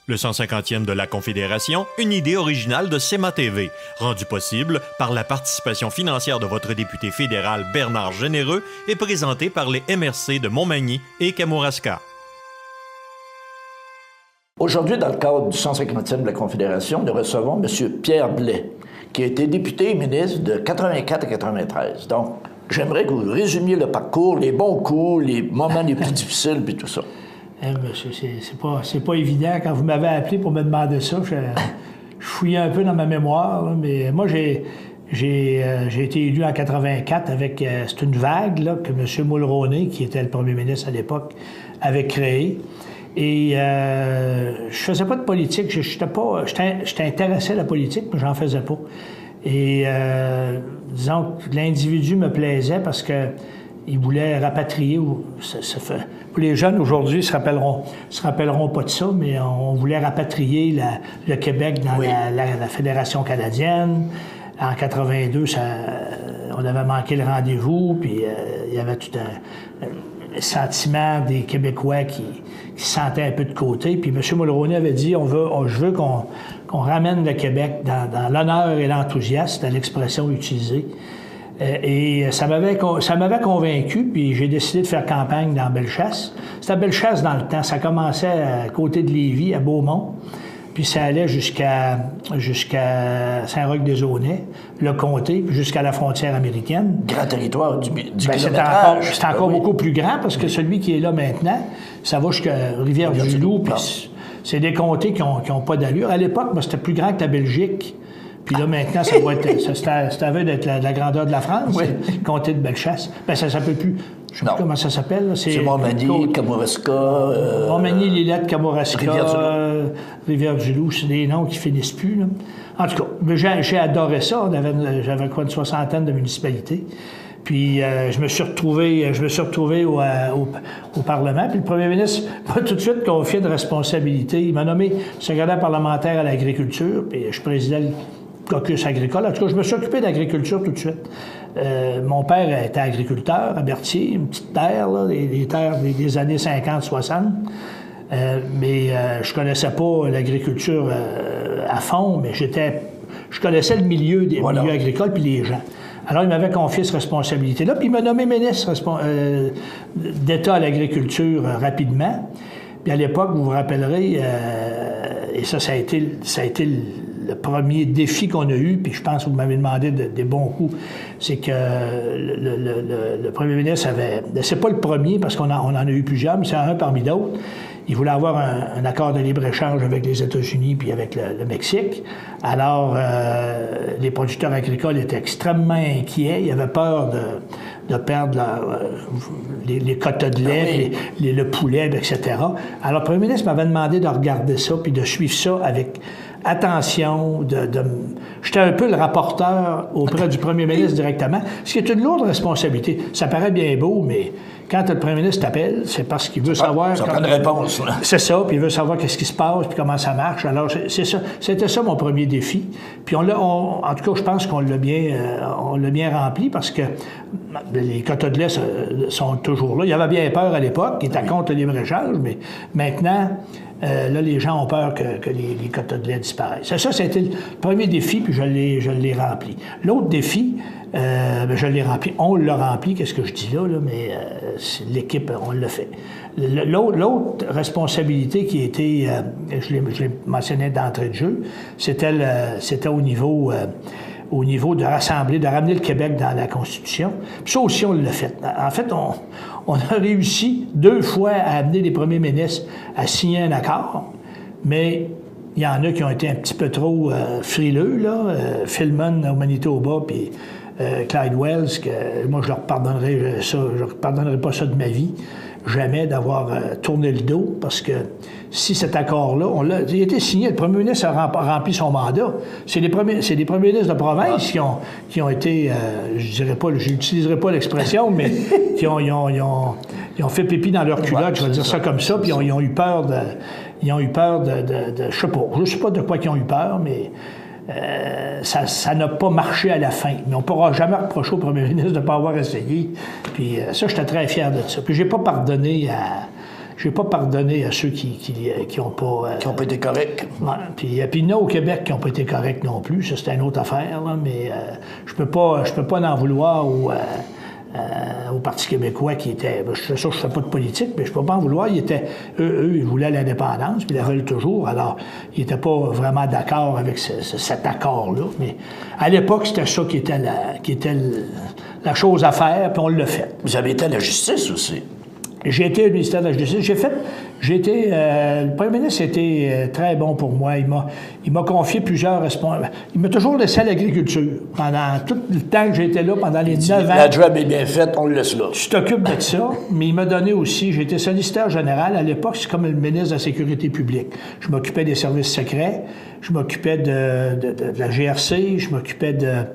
Le 150e de la Confédération, une idée originale de SEMA TV, rendue possible par la participation financière de votre député fédéral Bernard Généreux et présentée par les MRC de Montmagny et Kamouraska. Aujourd'hui, dans le cadre du 150e de la Confédération, nous recevons M. Pierre Blais, qui a été député et ministre de 84 à 93. Donc, j'aimerais que vous résumiez le parcours, les bons coups, les moments les plus difficiles, puis tout ça. C'est pas évident. Quand vous m'avez appelé pour me demander ça, je fouillais un peu dans ma mémoire. Là, mais moi, j'ai été élu en 84 avec... c'est une vague là, que M. Mulroney, qui était le premier ministre à l'époque, avait créée. Et je faisais pas de politique. J'étais intéressé à la politique, mais j'en faisais pas. Et disons que l'individu me plaisait parce que il voulait rapatrier. Pour les jeunes aujourd'hui, se rappelleront pas de ça, mais on voulait rapatrier le Québec dans la Fédération canadienne. En 82, on avait manqué le rendez-vous, puis il y avait tout un sentiment des Québécois qui se sentaient un peu de côté. Puis M. Mulroney avait dit je veux qu'on ramène le Québec dans l'honneur et l'enthousiasme, c'était l'expression utilisée. Et ça m'avait convaincu, puis j'ai décidé de faire campagne dans Bellechasse. C'était à Bellechasse dans le temps. Ça commençait à côté de Lévis, à Beaumont, puis ça allait jusqu'à Saint-Roch-des-Aunais, le comté, puis jusqu'à la frontière américaine. Grand territoire du kilométrage. C'est encore beaucoup plus grand, parce que celui qui est là maintenant, ça va jusqu'à Rivière-du-Loup, puis c'est des comtés qui ont pas d'allure. À l'époque, c'était plus grand que la Belgique. Puis là, maintenant, ça va être... C'est à d'être la grandeur de la France, le comté de Bellechasse. Bien, ça s'appelle plus... Je ne sais plus comment ça s'appelle. C'est Montmagny, Kamouraska... Montmagny, Lillette, Kamouraska, Rivière-du-Loup. C'est des noms qui finissent plus, là. En tout cas, j'ai adoré ça. J'avais une 60aine de municipalités. Puis je me suis retrouvé au Parlement. Puis le premier ministre m'a tout de suite confié de responsabilité. Il m'a nommé secrétaire parlementaire à l'agriculture, puis je présidais le caucus agricole. En tout cas, je me suis occupé d'agriculture tout de suite. Mon père était agriculteur à Berthier, une petite terre, là, des terres des années 50-60. Mais je connaissais pas l'agriculture à fond, mais je connaissais le milieu des milieux agricoles puis les gens. Alors, il m'avait confié cette responsabilité-là, puis il m'a nommé ministre d'État à l'agriculture rapidement. Puis à l'époque, vous vous rappellerez, et ça a été le premier défi qu'on a eu, puis je pense que vous m'avez demandé des bons coups, c'est que le premier ministre avait... C'est pas le premier, parce qu'on en a eu plusieurs, mais c'est un parmi d'autres. Il voulait avoir un accord de libre-échange avec les États-Unis puis avec le Mexique. Alors, les producteurs agricoles étaient extrêmement inquiets. Ils avaient peur de perdre les quotas de lait, le poulet, etc. Alors, le premier ministre m'avait demandé de regarder ça puis de suivre ça avec attention. J'étais un peu le rapporteur auprès du premier ministre directement, ce qui est une lourde responsabilité. Ça paraît bien beau, mais... Quand le premier ministre t'appelle, c'est parce qu'il veut savoir... Ça prend une réponse, là. C'est ça, puis il veut savoir qu'est-ce qui se passe, puis comment ça marche. Alors, c'est ça. C'était ça mon premier défi. Puis en tout cas, je pense qu'on l'a bien rempli parce que les quotas de lait sont toujours là. Il y avait bien peur à l'époque, il était contre le libre-échange, mais maintenant, là, les gens ont peur que les quotas de lait disparaissent. Ça, c'était le premier défi, puis je l'ai rempli. L'autre défi, je l'ai rempli. On l'a rempli, qu'est-ce que je dis là, mais l'équipe, on l'a fait. L'autre responsabilité qui était, je l'ai mentionné d'entrée de jeu, c'était au niveau de rassembler, de ramener le Québec dans la Constitution. Puis ça aussi, on l'a fait. En fait, on a réussi 2 fois à amener les premiers ministres à signer un accord, mais il y en a qui ont été un petit peu trop frileux, là. Philman au Manitoba, puis Clyde Wells, que moi, je leur pardonnerai pas ça de ma vie, jamais d'avoir tourné le dos, parce que si cet accord-là, il a été signé, le premier ministre a rempli son mandat. C'est des premiers ministres de province qui ont été, j'utiliserai pas l'expression, mais qui ont fait pipi dans leur culotte, je vais dire ça comme ça, puis ils ont eu peur de je sais pas de quoi ils ont eu peur, mais ça n'a pas marché à la fin. Mais on ne pourra jamais reprocher au premier ministre de ne pas avoir essayé. Puis ça, j'étais très fier de ça. Puis j'ai pas pardonné j'ai pas pardonné à ceux qui ont pas... qui n'ont pas été corrects. Ouais, puis il y en a au Québec qui n'ont pas été corrects non plus. Ça, c'est une autre affaire, là, mais je peux pas en vouloir au Parti québécois qui était... Je ne fais pas de politique, mais je ne peux pas en vouloir. Eux, ils voulaient l'indépendance, puis ils la veulent toujours. Alors, ils n'étaient pas vraiment d'accord avec cet accord-là. Mais à l'époque, c'était ça qui était la chose à faire, puis on l'a fait. Vous avez été à la justice aussi. J'ai été au ministère de la Justice. Le premier ministre était très bon pour moi. Il m'a confié plusieurs responsabilités. Il m'a toujours laissé à l'agriculture. Pendant tout le temps que j'étais là, pendant les 9 ans. La job est bien faite, on le laisse là. Je t'occupe de ça, mais il m'a donné aussi... J'étais solliciteur général. À l'époque, c'est comme le ministre de la Sécurité publique. Je m'occupais des services secrets, je m'occupais de la GRC, je m'occupais de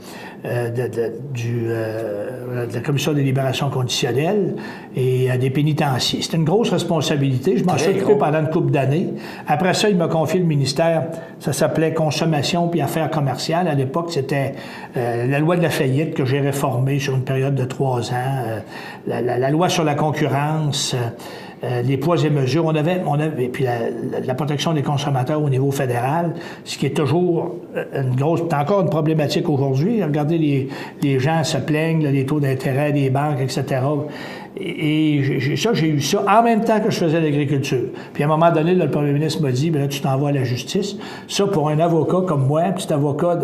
la Commission des libérations conditionnelles et des pénitenciers. C'était une grosse responsabilité. Je m'en suis occupé pendant une couple d'années. Après ça, il m'a confié le ministère. Ça s'appelait Consommation puis Affaires commerciales. À l'époque, c'était la loi de la faillite que j'ai réformée sur une période de 3 ans. La loi sur la concurrence... les poids et mesures. On avait puis la protection des consommateurs au niveau fédéral, ce qui est toujours c'est encore une problématique aujourd'hui. Regardez, les gens se plaignent, les taux d'intérêt des banques, etc. Et j'ai eu ça en même temps que je faisais l'agriculture. Puis à un moment donné, là, le premier ministre m'a dit, bien là, tu t'en vas à la justice. Ça, pour un avocat comme moi, un petit avocat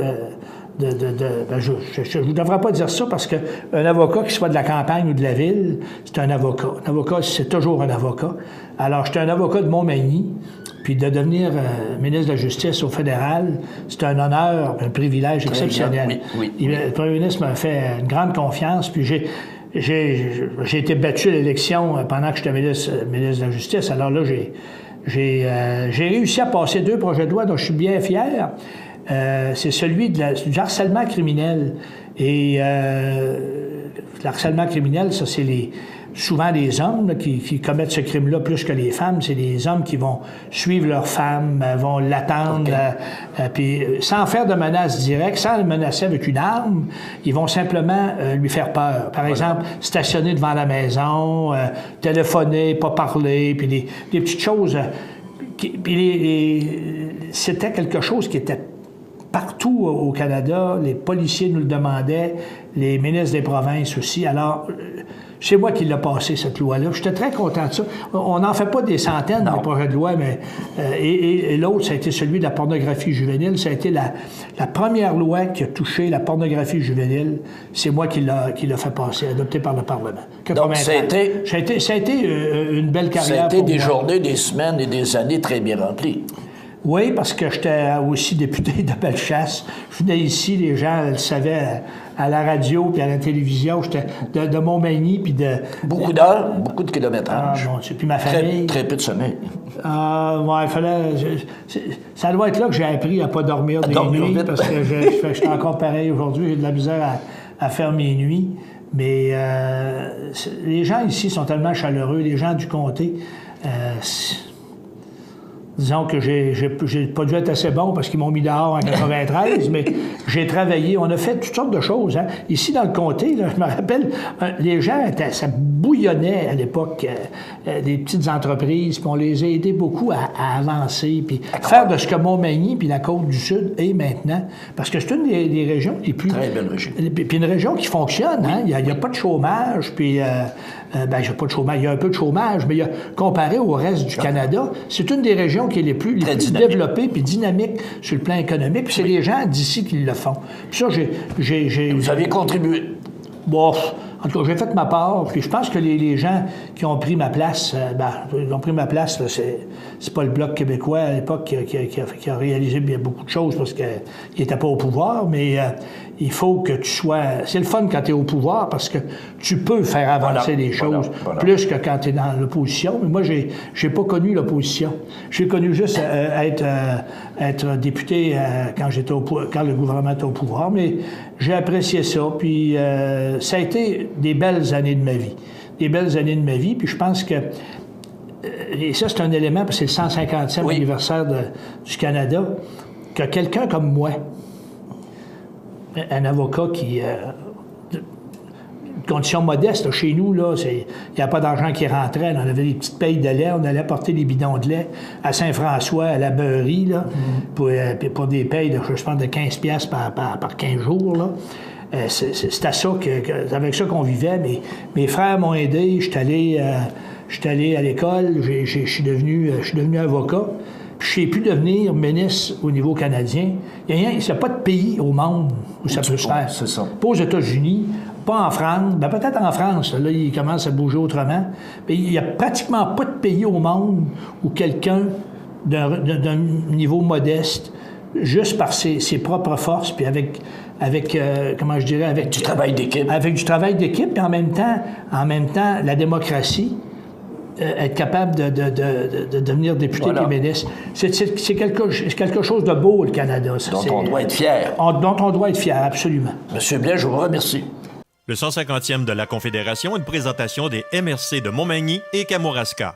je ne devrais pas dire ça parce qu'un avocat, qu'il soit de la campagne ou de la ville, c'est un avocat. Un avocat, c'est toujours un avocat. Alors, j'étais un avocat de Montmagny, puis de devenir ministre de la Justice au fédéral, c'est un honneur, un privilège exceptionnel. Oui. Le premier ministre m'a fait une grande confiance, puis j'ai été battu à l'élection pendant que j'étais ministre de la Justice. Alors là, j'ai réussi à passer 2 projets de loi dont je suis bien fier. C'est celui du harcèlement criminel. Et le harcèlement criminel, ça, c'est souvent les hommes là, qui commettent ce crime-là plus que les femmes. C'est les hommes qui vont suivre leur femme, vont l'attendre, puis sans faire de menaces directes, sans le menacer avec une arme, ils vont simplement lui faire peur. Par exemple, stationner devant la maison, téléphoner, pas parler, puis des petites choses. C'était quelque chose qui était partout au Canada, les policiers nous le demandaient, les ministres des provinces aussi. Alors, c'est moi qui l'ai passé, cette loi-là. J'étais très content de ça. On n'en fait pas des centaines de projets de loi, mais... et l'autre, ça a été celui de la pornographie juvénile. Ça a été la première loi qui a touché la pornographie juvénile. C'est moi qui l'a fait passer, adopté par le Parlement. Donc, ça a été une belle carrière. Ça a été des journées, des semaines et des années très bien remplies. Oui, parce que j'étais aussi député de Bellechasse. Je venais ici, les gens le savaient à la radio puis à la télévision. J'étais de Montmagny puis de... Beaucoup d'heures, beaucoup de kilométrage. Ah, bon, puis ma famille... Très peu de sommeil. Ouais, il fallait... Ça doit être là que j'ai appris à ne pas dormir des nuits, parce que je suis encore pareil aujourd'hui. J'ai de la misère à faire mes nuits. Mais les gens ici sont tellement chaleureux, les gens du comté... Disons que j'ai pas dû être assez bon parce qu'ils m'ont mis dehors en 93, mais j'ai travaillé. On a fait toutes sortes de choses. Hein. Ici, dans le comté, là, je me rappelle, les gens, ça bouillonnait à l'époque, des petites entreprises, puis on les a aidés beaucoup à avancer, puis faire de ce que Montmagny puis la Côte-du-Sud est maintenant. Parce que c'est une des régions les plus... Très belle région. Puis une région qui fonctionne. Hein. Il n'y a pas de chômage, puis... j'ai pas de chômage. Il y a un peu de chômage, mais comparé au reste du Canada, c'est une des régions qui est les plus développées puis dynamiques sur le plan économique. Puis c'est les gens d'ici qui le font. Puis ça, Vous avez contribué. Bon, en tout cas, j'ai fait ma part, puis je pense que les gens qui ont pris ma place, ils ont pris ma place, là, c'est pas le Bloc québécois à l'époque qui a réalisé bien beaucoup de choses parce qu'il n'était pas au pouvoir, mais il faut que tu sois... C'est le fun quand tu es au pouvoir parce que tu peux faire avancer les choses plus que quand tu es dans l'opposition. Mais moi, j'ai pas connu l'opposition. J'ai connu juste être député quand le gouvernement était au pouvoir, mais j'ai apprécié ça, puis ça a été des belles années de ma vie. Des belles années de ma vie, puis je pense que... et ça, c'est un élément, parce que c'est le 150e anniversaire du Canada, que quelqu'un comme moi, un avocat qui conditions modestes. Là. Chez nous, il n'y a pas d'argent qui rentrait. Là. On avait des petites payes de lait. On allait porter des bidons de lait à Saint-François, à la beurrerie, là, pour des payes, je pense, de 15$ par 15 jours. Là. C'est à ça avec ça qu'on vivait. Mes frères m'ont aidé. Je suis allé à l'école. Je suis devenu avocat. Puis je ne sais plus devenir ministre au niveau canadien. Il n'y a pas de pays au monde où ça peut se faire. C'est ça. Pas aux États-Unis, pas en France. Bien, peut-être en France. Là, il commence à bouger autrement. Mais il n'y a pratiquement pas de pays au monde où quelqu'un d'un niveau modeste, juste par ses propres forces, puis avec comment je dirais, avec du travail d'équipe. Avec du travail d'équipe, puis en même temps, la démocratie, être capable de devenir député et ministre. C'est quelque chose de beau, le Canada. Ça, dont on doit être fier. Dont on doit être fier, absolument. Monsieur Blais, je vous remercie. Le 150e de la Confédération, une présentation des MRC de Montmagny et Kamouraska.